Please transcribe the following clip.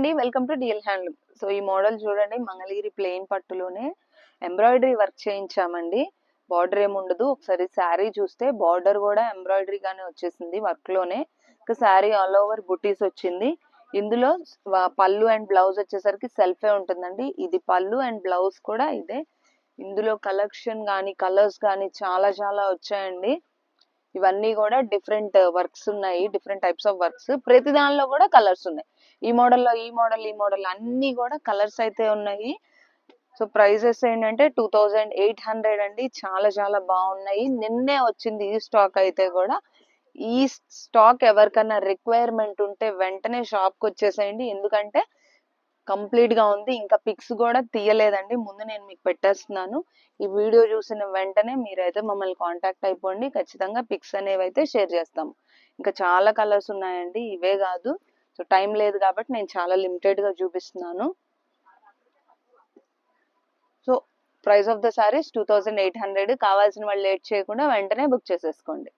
అండి, welcome to DL handloom. So ఈ model చూడండి, మంగళగిరి ప్లెయిన్ పట్టులోనే ఎంబ్రాయిడరీ వర్క్ చేయించామండి. బార్డర్ ఏమి ఉండదు. ఒకసారి శారీ చూస్తే బార్డర్ కూడా ఎంబ్రాయిడరీ గానే వచ్చేసింది వర్క్ లోనే. ఇక శారీ ఆల్ ఓవర్ బుటీస్ వచ్చింది. ఇందులో పళ్ళు అండ్ బ్లౌజ్ వచ్చేసరికి సెల్ఫే ఉంటుందండి. ఇది పళ్ళు అండ్ బ్లౌజ్ కూడా ఇదే. ఇందులో కలెక్షన్ కానీ కలర్స్ కానీ చాలా చాలా వచ్చాయండి. ఇవన్నీ కూడా డిఫరెంట్ వర్క్స్ ఉన్నాయి, డిఫరెంట్ టైప్స్ ఆఫ్ వర్క్స్. ప్రతి దానిలో కూడా కలర్స్ ఉన్నాయి. ఈ మోడల్లో ఈ మోడల్ అన్ని కూడా కలర్స్ అయితే ఉన్నాయి. సో ప్రైజెస్ ఏంటంటే 2800 అండి. చాలా చాలా బాగున్నాయి. నిన్నే వచ్చింది ఈ స్టాక్ అయితే కూడా. ఈ స్టాక్ ఎవరికన్నా రిక్వైర్మెంట్ ఉంటే వెంటనే షాప్ కి వచ్చేసేయండి. ఎందుకంటే కంప్లీట్ గా ఉంది. ఇంకా పిక్స్ కూడా తీయలేదండి, ముందు నేను మీకు పెట్టేస్తున్నాను. ఈ వీడియో చూసిన వెంటనే మీరైతే మమ్మల్ని కాంటాక్ట్ అయిపోండి. ఖచ్చితంగా పిక్స్ అనేవి అయితే షేర్ చేస్తాము. ఇంకా చాలా కలర్స్ ఉన్నాయండి, ఇవే కాదు. సో టైం లేదు కాబట్టి నేను చాలా లిమిటెడ్ గా చూపిస్తున్నాను. So price of the saris 2800. కావాల్సిన వాళ్ళు లేట్ చేయకుండా వెంటనే బుక్ చేసేసుకోండి.